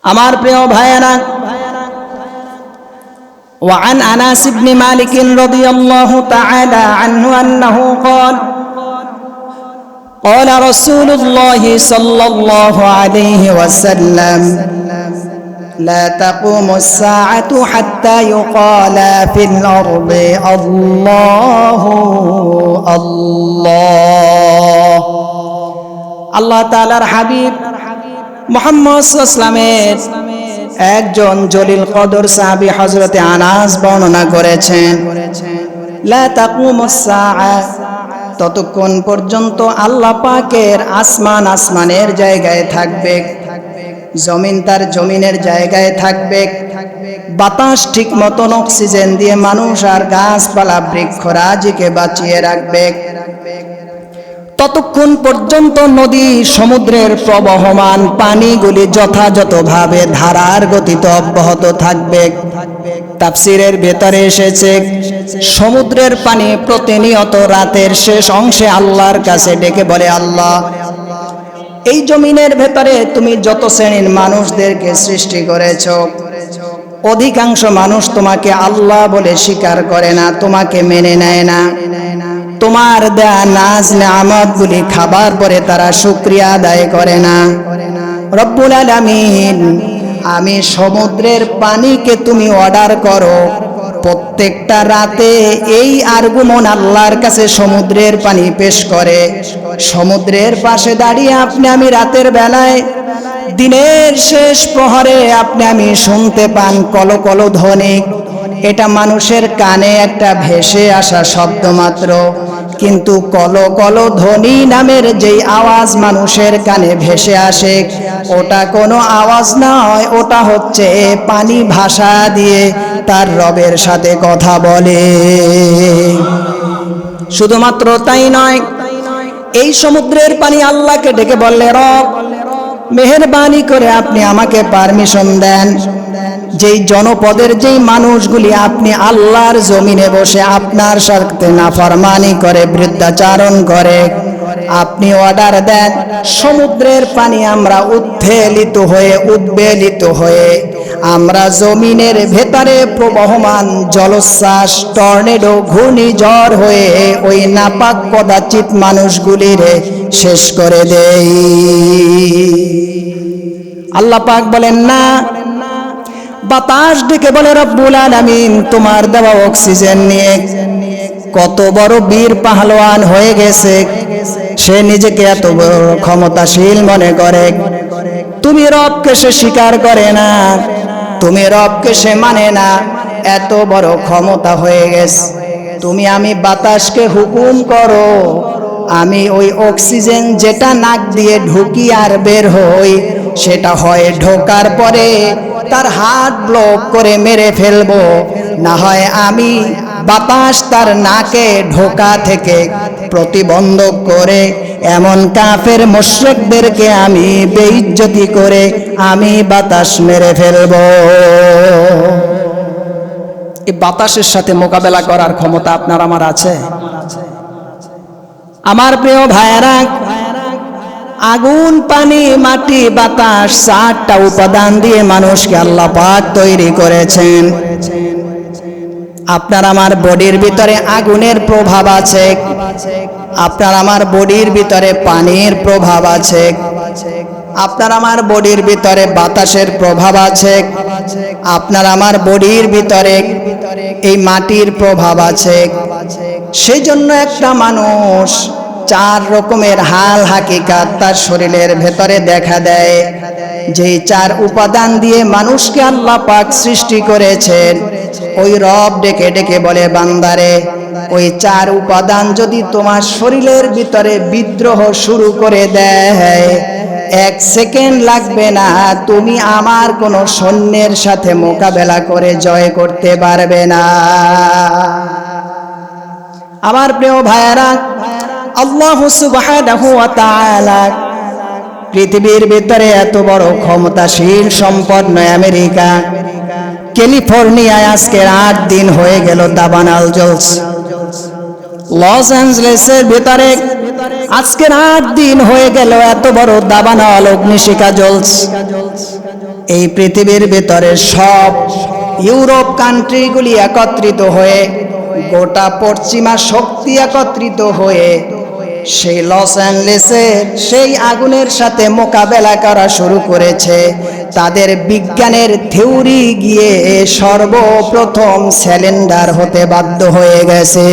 আমার প্রিয় ভাইয়েরা, وعن أنس بن مالك رضي الله تعالى عنه أنه قال قال رسول الله صلى الله عليه وسلم لا تقوم الساعة حتى يقال في الأرض الله الله আল্লাহ তাআলার হাবিব মুহাম্মদ সাল্লাল্লাহু আলাইহি ওয়াসাল্লামের একজন জলিল কদর সাহাবী হযরতে আনাস বর্ণনা করেছেন, লা তাকুমুস সাআ, ততক্ষণ পর্যন্ত আল্লাহ পাকের আসমানের জায়গায় থাকবে, জমিন তার জমিনের জায়গায় থাকবে, বাতাস ঠিক মতন অক্সিজেন দিয়ে মানুষ আর গাছপালা বৃক্ষরাজিকে বাঁচিয়ে রাখবে, ততক্ষণ পর্যন্ত নদী সমুদ্রের প্রবহমান পানিগুলি যথাযথভাবে ধারার গতিতে অব্যাহত থাকবে। তাফসীরের ভেতরে এসেছে, সমুদ্রের পানি প্রতিনিয়ত রাতের শেষ অংশে আল্লাহর কাছে ডেকে বলে, আল্লাহ, এই জমিনের ভেতরে তুমি যত শ্রেণীর মানুষদেরকে সৃষ্টি করেছো, অধিকাংশ মানুষ তোমাকে আল্লাহ বলে স্বীকার করে না, তোমাকে মেনে নেয় না। তোমার দেয়া নাজ নেয়ামত গুলি খাবার পরে তারা শুকরিয়া আদায় করে না। রব্বুল আলামিন, আমি সমুদ্রের পানিকে তুমি অর্ডার করো, প্রত্যেকটা রাতে এই আর্গুমন আল্লাহর কাছে সমুদ্রের পানি পেশ করে। সমুদ্রের পাশে দাঁড়িয়ে আমি রাতের বেলায়, দিনের শেষ প্রহরে আমি শুনতে পান কলকল ধ্বনি। এটা মানুষের কানে একটা ভেসে আসা শব্দ মাত্র, কিন্তু কলকল ধ্বনি নামের যেই আওয়াজ মানুষের কানে ভেসে আসে, ওটা কোনো আওয়াজ নয়, ওটা হচ্ছে পানি ভাষা দিয়ে তার রবের সাথে কথা বলে। শুধুমাত্র তাই নয়, এই সমুদ্রের পানি আল্লাহকে ডেকে বললে, রব, মেহেরবানি করে আপনি আমাকে পারমিশন দেন, যেই জনপদের যেই মানুষগুলি আপনি আল্লাহর জমিনে বসে আপনার সাথে নাফরমানি করে, বৃদ্ধাচারণ করে, আপনি অর্ডার দেন সমুদ্রের পানি আমরা উদ্বেলিত হয়ে আমরা জমিনের ভেতরে প্রবহমান জলোচ্ছ্বাস, টর্নেডো, ঘূর্ণিঝড় হয়ে ওই নাপাক কদাচিৎ মানুষগুলির শেষ করে দেই। আল্লাহ পাক বলেন না, বাতাস ডেকে বলে, রব্বুল আলামিন, তোমার দেওয়া অক্সিজেন নিয়ে কত বড় বীর পাহলওয়ান হয়ে গেছে, সে নিজেকে এত বড় ক্ষমতাশীল মনে করে, তুমি রবকে সে স্বীকার করে না, তুমি রবকে সে মানে না, এত বড় ক্ষমতা হয়ে গেছে। আমি বাতাসকে হুকুম করো, আমি ওই অক্সিজেন যেটা নাক দিয়ে ঢুকি আর বের হই, সেটা হয় ঢোকার পরে তার হাত ব্লক করে মেরে ফেলবো, না হয় আমি বাতাস তার নাকে ঢোকা থেকে প্রতিবন্ধক করে এমন কাফের মুশরিকদেরকে আমি বেইজ্জতি করে আমি বাতাস মেরে ফেলবো। এই বাতাসের সাথে মোকাবেলা করার ক্ষমতা আপনার আমার আছে? আমার প্রিয় ভাইয়েরা, আগুন, পানি, মাটি, বাতাস, 4টা উপাদান দিয়ে মানুষকে আল্লাহ পাক তৈরি করেছেন। আপনার আমার বডির ভিতরে আগুনের প্রভাব আছে, আপনার আমার বডির ভিতরে পানির প্রভাব আছে, আপনার আমার বডির ভিতরে বাতাসের প্রভাব আছে, আপনার আমার বডির ভিতরে এই মাটির প্রভাব আছে। সেই জন্য একটা মানুষ 4 রকমের হাল হাকিকাত তার শরীরের ভেতরে দেখা দেয়। যেই 4 উপাদান দিয়ে মানুষকে আল্লাহ পাক সৃষ্টি করেছেন, ওই রব ডেকে ডেকে বলে, বান্দারে, ওই 4 উপাদান যদি তোমার শরীরের ভিতরে বিদ্রোহ শুরু করে দেয়, 1 সেকেন্ড লাগবে না, তুমি আমার কোনো সৈন্যের সাথে মোকাবেলা করে জয় করতে পারবে না। আমার প্রিয় ভাইয়েরা, আল্লাহ সুবহানাহু ওয়া তাআলা পৃথিবীর ভিতরে এত বড় ক্ষমতাশীল সম্পন্ন আমেরিকা, ক্যালিফোর্নিয়ায় আজকে 8 দিন হয়ে গেল দাবানল জ্বলছে। লস অ্যাঞ্জেলেসের ভিতরে আজকে 8 দিন হয়ে গেল এত বড় দাবানল অগ্নিশিখা জ্বলছে। এই পৃথিবীর ভেতরে সব ইউরোপ কান্ট্রিগুলি একত্রিত হয়ে, গোটা পশ্চিমা শক্তি একত্রিত হয়ে সেই লস অ্যাঞ্জেলেসের সেই আগুনের সাথে মোকাবেলা করা শুরু করেছে। তাদের বিজ্ঞানের থিওরি গিয়ে সর্বপ্রথম সিলিন্ডার হতে বাধ্য হয়ে গেছে।